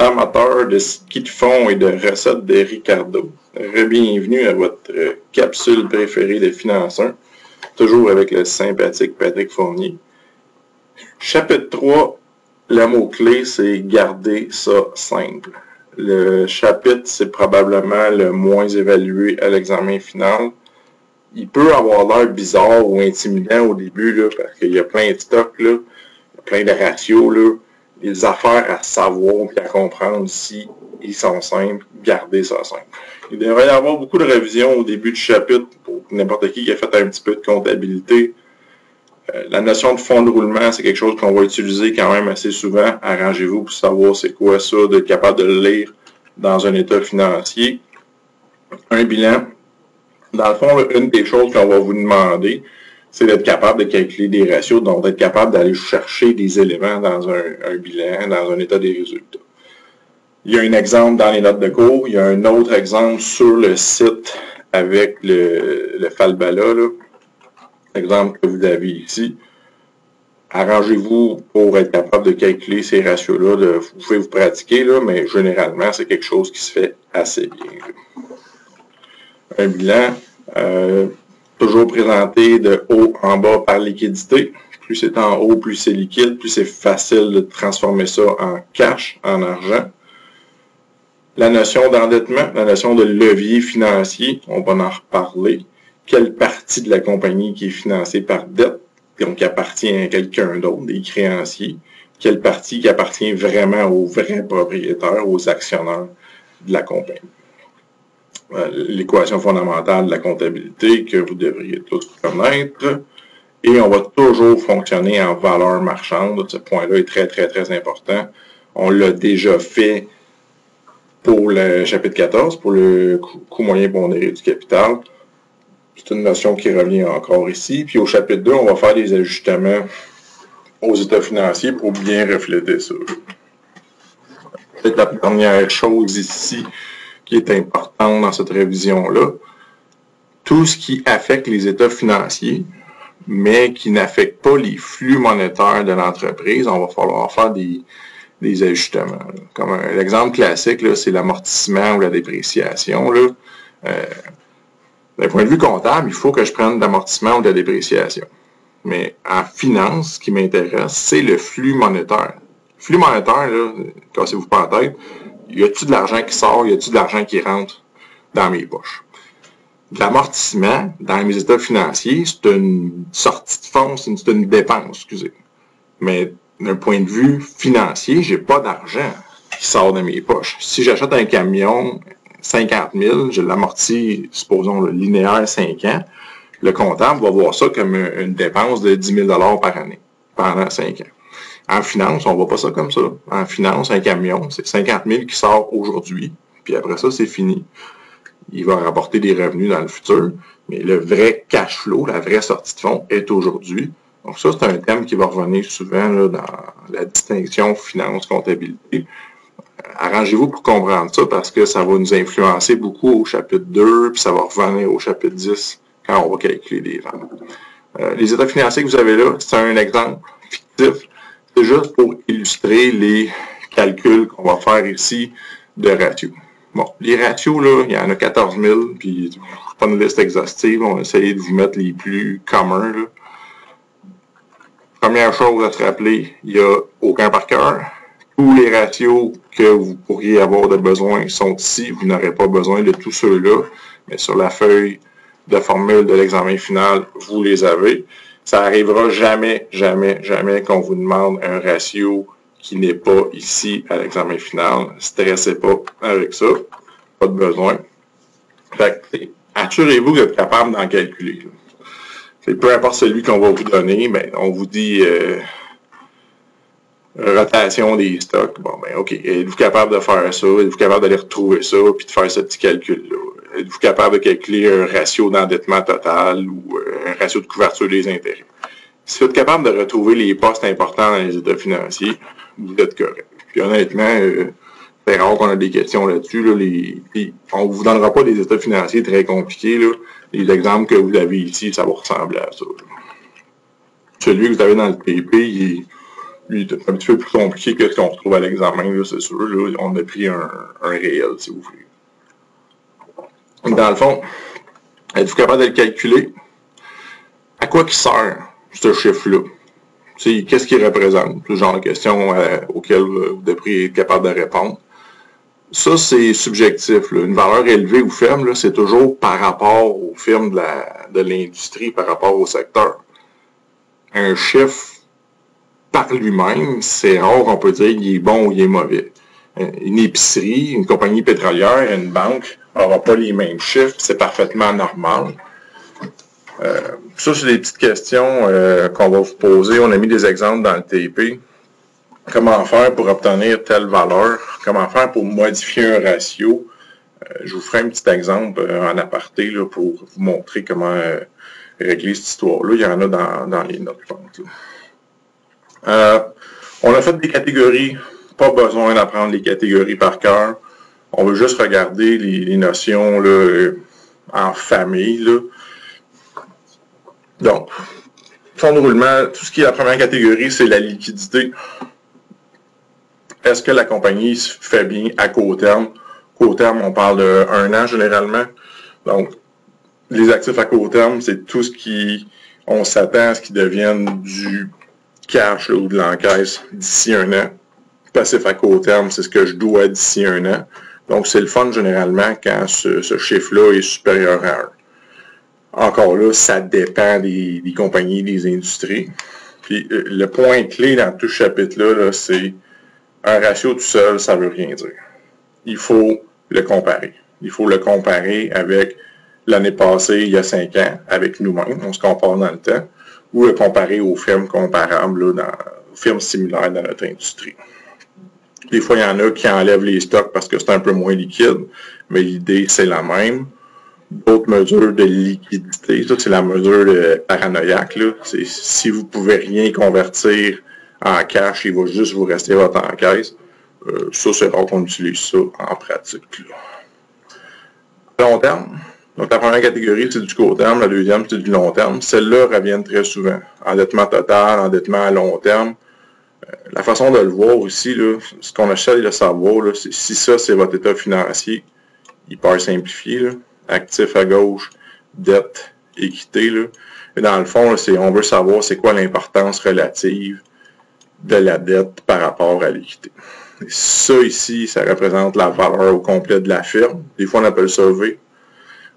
amateurs de ski de fond et de recettes de Ricardo. Bienvenue à votre capsule préférée de Finance 1, toujours avec le sympathique Patrick Fournier. Chapitre 3, le mot-clé, c'est garder ça simple. Le chapitre, c'est probablement le moins évalué à l'examen final. Il peut avoir l'air bizarre ou intimidant au début, là, parce qu'il y a plein de stocks, là, plein de ratios, là, des affaires à savoir et à comprendre si ils sont simples, garder ça simple. Il devrait y avoir beaucoup de révisions au début du chapitre pour n'importe qui a fait un petit peu de comptabilité. La notion de fonds de roulement, c'est quelque chose qu'on va utiliser quand même assez souvent. Arrangez-vous pour savoir c'est quoi ça, d'être capable de le lire dans un état financier. Un bilan. Dans le fond, une des choses qu'on va vous demander, c'est d'être capable de calculer des ratios, donc d'être capable d'aller chercher des éléments dans un bilan, dans un état des résultats. Il y a un exemple dans les notes de cours, il y a un autre exemple sur le site avec le Falbala, l'exemple que vous avez ici. Arrangez-vous pour être capable de calculer ces ratios-là. Vous pouvez vous pratiquer, là, mais généralement, c'est quelque chose qui se fait assez bien. Un bilan, toujours présenté de haut en bas par liquidité. Plus c'est en haut, plus c'est liquide, plus c'est facile de transformer ça en cash, en argent. La notion d'endettement, la notion de levier financier, on va en reparler. Quelle partie de la compagnie qui est financée par dette, donc qui appartient à quelqu'un d'autre, des créanciers. Quelle partie qui appartient vraiment aux vrais propriétaires, aux actionnaires de la compagnie. L'équation fondamentale de la comptabilité que vous devriez tous connaître. Et on va toujours fonctionner en valeur marchande. Ce point-là est très, très, très important. On l'a déjà fait pour le chapitre 14, pour le coût moyen pondéré du capital. C'est une notion qui revient encore ici. Puis au chapitre 2, on va faire des ajustements aux états financiers pour bien refléter ça. Peut-être la dernière chose ici qui est importante dans cette révision-là, tout ce qui affecte les états financiers, mais qui n'affecte pas les flux monétaires de l'entreprise, on va falloir faire des ajustements. Comme l'exemple classique, c'est l'amortissement ou la dépréciation. D'un point de vue comptable, il faut que je prenne l'amortissement ou de la dépréciation. Mais en finance, ce qui m'intéresse, c'est le flux monétaire. Le flux monétaire, cassez-vous pas la tête, y a-t-il de l'argent qui sort, y a-t-il de l'argent qui rentre dans mes poches? L'amortissement, dans mes états financiers, c'est une sortie de fonds, c'est une dépense, excusez. Mais d'un point de vue financier, j'ai pas d'argent qui sort de mes poches. Si j'achète un camion 50 000, je l'amortis, supposons, le linéaire 5 ans, le comptable va voir ça comme une dépense de 10 000 $ par année, pendant 5 ans. En finance, on ne voit pas ça comme ça. En finance, un camion, c'est 50 000 qui sort aujourd'hui, puis après ça, c'est fini. Il va rapporter des revenus dans le futur, mais le vrai cash flow, la vraie sortie de fonds est aujourd'hui. Donc ça, c'est un thème qui va revenir souvent là, dans la distinction finance-comptabilité. Arrangez-vous pour comprendre ça parce que ça va nous influencer beaucoup au chapitre 2, puis ça va revenir au chapitre 10 quand on va calculer les ventes. Les états financiers que vous avez là, c'est un exemple fictif. C'est juste pour illustrer les calculs qu'on va faire ici de ratios. Bon, les ratios, là, il y en a 14 000, puis c'est pas une liste exhaustive, on va essayer de vous mettre les plus communs. Là. Première chose à se rappeler, il n'y a aucun par cœur. Tous les ratios que vous pourriez avoir de besoin sont ici. Vous n'aurez pas besoin de tous ceux-là, mais sur la feuille de formule de l'examen final, vous les avez. Ça n'arrivera jamais, jamais, jamais qu'on vous demande un ratio qui n'est pas ici à l'examen final. Stressez pas avec ça. Pas de besoin. Fait que, assurez-vous que vous êtes capable d'en calculer. Peu importe celui qu'on va vous donner, ben, on vous dit rotation des stocks. Bon, ben, OK. Êtes-vous capable de faire ça? Êtes-vous capable d'aller retrouver ça puis de faire ce petit calcul-là? Êtes-vous capable de calculer un ratio d'endettement total ou un ratio de couverture des intérêts? Si vous êtes capable de retrouver les postes importants dans les états financiers, vous êtes correct. Puis honnêtement, c'est rare qu'on a des questions là-dessus. Là, on ne vous donnera pas des états financiers très compliqués. Là. Les exemples que vous avez ici, ça va ressembler à ça. Là. Celui que vous avez dans le PP, il Lui, il est un petit peu plus compliqué que ce qu'on retrouve à l'examen, c'est sûr. Là, on a pris un réel, si vous voulez. Dans le fond, êtes-vous capable de le calculer? À quoi qui sert ce chiffre-là? Qu'est-ce qu'il représente? C'est le genre de question auquel vous devriez être capable de répondre. Ça, c'est subjectif. Là. Une valeur élevée ou faible, c'est toujours par rapport aux firmes de l'industrie, par rapport au secteur. Un chiffre, par lui-même, c'est rare qu'on peut dire qu'il est bon ou il est mauvais. Une épicerie, une compagnie pétrolière, une banque n'aura pas les mêmes chiffres, c'est parfaitement normal. Ça, c'est des petites questions qu'on va vous poser. On a mis des exemples dans le TP. Comment faire pour obtenir telle valeur? Comment faire pour modifier un ratio? Je vous ferai un petit exemple en aparté là, pour vous montrer comment régler cette histoire-là. Il y en a dans les notes, je pense. On a fait des catégories. Pas besoin d'apprendre les catégories par cœur. On veut juste regarder les notions là, en famille. Là. Donc, fonds de roulement, tout ce qui est la première catégorie, c'est la liquidité. Est-ce que la compagnie se fait bien à court terme? Court terme, on parle d'1 an généralement. Donc, les actifs à court terme, c'est tout ce qui, on s'attend à ce qu'ils deviennent du cash là, ou de l'encaisse d'ici 1 an. Passif à court terme, c'est ce que je dois d'ici 1 an. Donc, c'est le fun généralement quand ce chiffre-là est supérieur à 1. Encore là, ça dépend des compagnies, des industries. Puis, le point clé dans tout ce chapitre-là, là, c'est un ratio tout seul, ça ne veut rien dire. Il faut le comparer. Il faut le comparer avec l'année passée, il y a 5 ans, avec nous-mêmes. On se compare dans le temps. Ou le comparer aux firmes comparables, là, aux firmes similaires dans notre industrie. Des fois, il y en a qui enlèvent les stocks parce que c'est un peu moins liquide, mais l'idée, c'est la même. D'autres mesures de liquidité, ça, c'est la mesure paranoïaque. Là. C'est, si vous ne pouvez rien convertir en cash, il va juste vous rester votre encaisse. Ça, c'est rare qu'on utilise ça en pratique. Là. À long terme, donc la première catégorie, c'est du court terme, la deuxième, c'est du long terme. Celles-là reviennent très souvent. Endettement total, endettement à long terme. La façon de le voir aussi, là, ce qu'on essaie de savoir, là, c'est si ça, c'est votre état financier, hyper simplifié, là, actif à gauche, dette, équité. Là. Et dans le fond, là, on veut savoir c'est quoi l'importance relative de la dette par rapport à l'équité. Et ça ici, ça représente la valeur au complet de la firme. Des fois, on appelle ça V,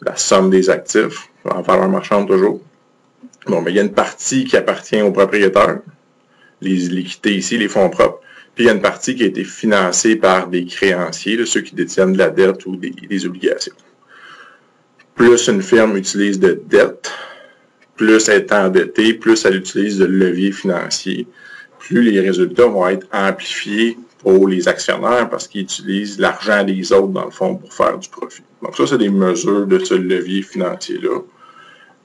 la somme des actifs, en valeur marchande toujours. Bon, mais il y a une partie qui appartient au propriétaire. L'équité ici, les fonds propres. Puis il y a une partie qui a été financée par des créanciers, là, ceux qui détiennent de la dette ou des obligations. Plus une firme utilise de dette, plus elle est endettée, plus elle utilise de levier financier, plus les résultats vont être amplifiés pour les actionnaire parce qu'ils utilisent l'argent des autres, dans le fond, pour faire du profit. Donc ça, c'est des mesures de ce levier financier-là.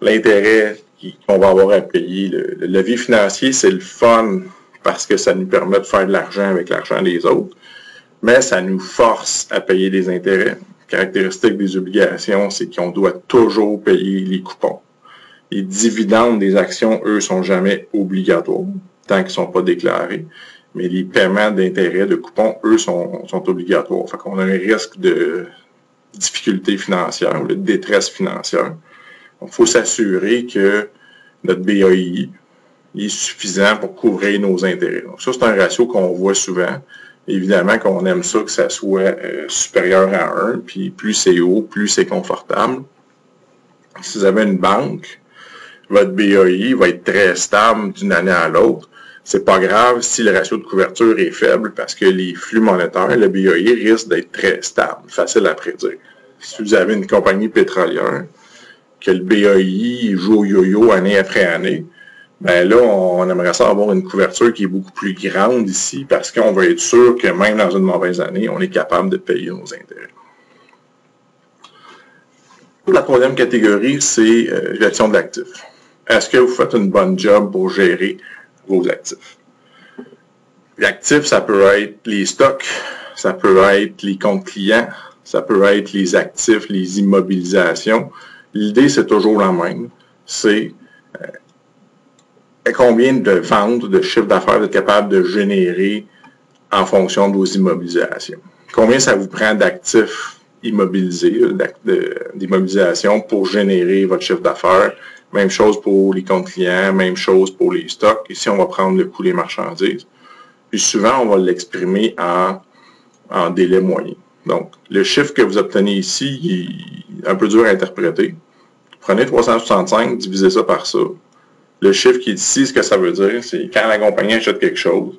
L'intérêt qu'on va avoir à payer, le levier financier, c'est le fun parce que ça nous permet de faire de l'argent avec l'argent des autres, mais ça nous force à payer des intérêts. La caractéristique des obligations, c'est qu'on doit toujours payer les coupons. Les dividendes des actions, eux, sont jamais obligatoires, tant qu'ils ne sont pas déclarés. Mais les paiements d'intérêts, de coupons, eux, sont obligatoires. Fait qu'on a un risque de difficulté financière ou de détresse financière. Donc, il faut s'assurer que notre BAI est suffisant pour couvrir nos intérêts. Donc, ça, c'est un ratio qu'on voit souvent. Évidemment qu'on aime ça que ça soit supérieur à 1, puis plus c'est haut, plus c'est confortable. Si vous avez une banque, votre BAI va être très stable d'une année à l'autre. C'est pas grave si le ratio de couverture est faible parce que les flux monétaires, le BAI risque d'être très stable, facile à prédire. Si vous avez une compagnie pétrolière, que le BAI joue au yo-yo année après année, ben là, on aimerait ça avoir une couverture qui est beaucoup plus grande ici parce qu'on veut être sûr que même dans une mauvaise année, on est capable de payer nos intérêts. La troisième catégorie, c'est gestion de l'actif. Est-ce que vous faites une bonne job pour gérer vos actifs? L'actif, ça peut être les stocks, ça peut être les comptes clients, ça peut être les actifs, les immobilisations. L'idée, c'est toujours la même. C'est combien de ventes, de chiffre d'affaires vous êtes capable de générer en fonction de vos immobilisations. Combien ça vous prend d'actifs immobilisés, d'immobilisation pour générer votre chiffre d'affaires. Même chose pour les comptes clients, même chose pour les stocks. Ici, on va prendre le coût des marchandises. Puis souvent, on va l'exprimer en délai moyen. Donc, le chiffre que vous obtenez ici, il est un peu dur à interpréter. Prenez 365, divisez ça par ça. Le chiffre qui est ici, ce que ça veut dire, c'est quand la compagnie achète quelque chose,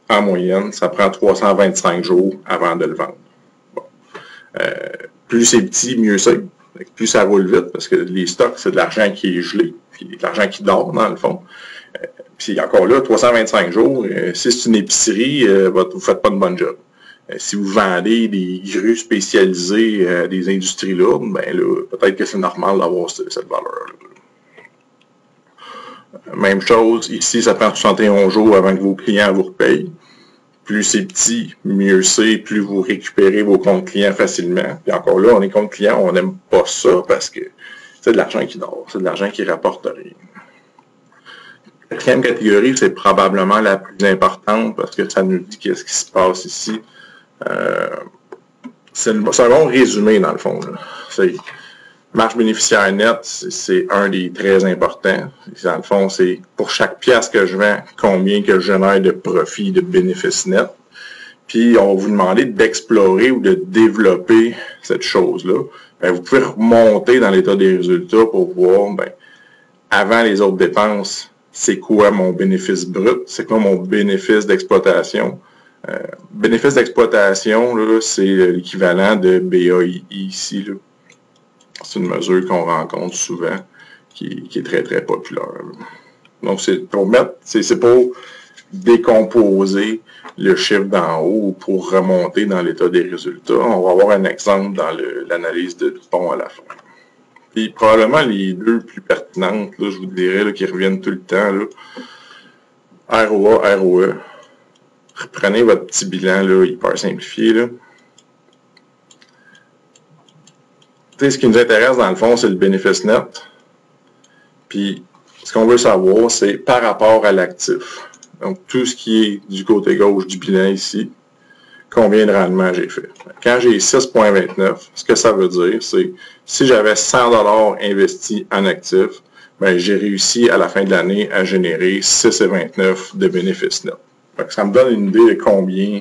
en moyenne, ça prend 325 jours avant de le vendre. Bon. Plus c'est petit, mieux c'est. Plus ça roule vite, parce que les stocks, c'est de l'argent qui est gelé, puis de l'argent qui dort, dans le fond. Puis encore là, 325 jours, si c'est une épicerie, vous ne faites pas de bon job. Si vous vendez des grues spécialisées des industries lourdes, ben là, peut-être que c'est normal d'avoir cette valeur-là. Même chose, ici, ça prend 71 jours avant que vos clients vous repayent. Plus c'est petit, mieux c'est, plus vous récupérez vos comptes clients facilement. Puis encore là, on est compte client, on n'aime pas ça parce que c'est de l'argent qui dort, c'est de l'argent qui rapporte rien. La quatrième catégorie, c'est probablement la plus importante parce que ça nous dit qu'est-ce qui se passe ici. C'est un bon résumé dans le fond. C'est marge bénéficiaire nette, c'est un des très importants. Dans le fond, c'est pour chaque pièce que je vends, combien que je génère de profit, de bénéfices nets. Puis, on va vous demander d'explorer ou de développer cette chose-là. Ben, vous pouvez remonter dans l'état des résultats pour voir, ben, avant les autres dépenses, c'est quoi mon bénéfice brut, c'est quoi mon bénéfice d'exploitation. Bénéfice d'exploitation, c'est l'équivalent de BAI ici, là. C'est une mesure qu'on rencontre souvent, qui est très, très populaire. Donc, c'est pour mettre, c'est pour décomposer le chiffre d'en haut pour remonter dans l'état des résultats. On va avoir un exemple dans l'analyse de Dupont à la fin. Puis, probablement les deux plus pertinentes, là, je vous dirais, là, qui reviennent tout le temps, là, ROA, ROE. Reprenez votre petit bilan, là, hyper simplifié, là. Ce qui nous intéresse, dans le fond, c'est le bénéfice net. Puis, ce qu'on veut savoir, c'est par rapport à l'actif. Donc, tout ce qui est du côté gauche du bilan ici, combien de rendement j'ai fait. Quand j'ai 6,29, ce que ça veut dire, c'est si j'avais 100 $ investis en actifs, ben, j'ai réussi à la fin de l'année à générer 6,29 de bénéfice net. Ça me donne une idée de combien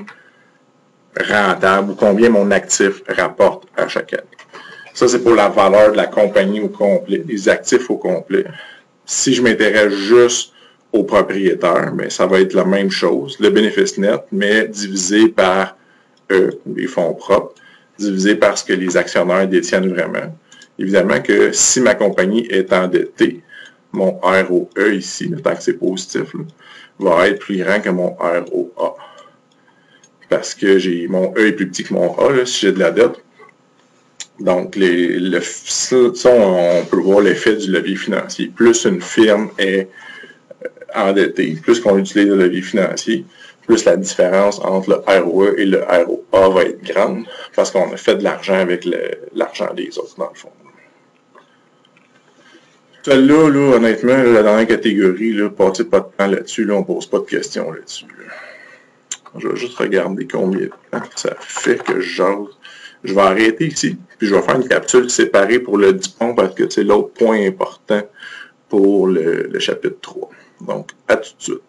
rentable ou combien mon actif rapporte à chaque année. Ça, c'est pour la valeur de la compagnie au complet, les actifs au complet. Si je m'intéresse juste aux propriétaires, bien, ça va être la même chose, le bénéfice net, mais divisé par les fonds propres, divisé par ce que les actionnaire détiennent vraiment. Évidemment que si ma compagnie est endettée, mon ROE ici, tant que c'est positif, là, va être plus grand que mon ROA. Parce que mon E est plus petit que mon A, là, si j'ai de la dette. Donc, ça, on peut voir l'effet du levier financier. Plus une firme est endettée, plus qu'on utilise le levier financier, plus la différence entre le ROE et le ROA va être grande, parce qu'on a fait de l'argent avec l'argent des autres, dans le fond. Celle-là, honnêtement, la dernière catégorie, passez pas de temps là-dessus, on ne pose pas de questions là-dessus. Je vais juste regarder combien de temps ça fait que je jase. Je vais arrêter ici, puis je vais faire une capsule séparée pour le Dupont parce que c'est l'autre point important pour le chapitre 3. Donc, à tout de suite.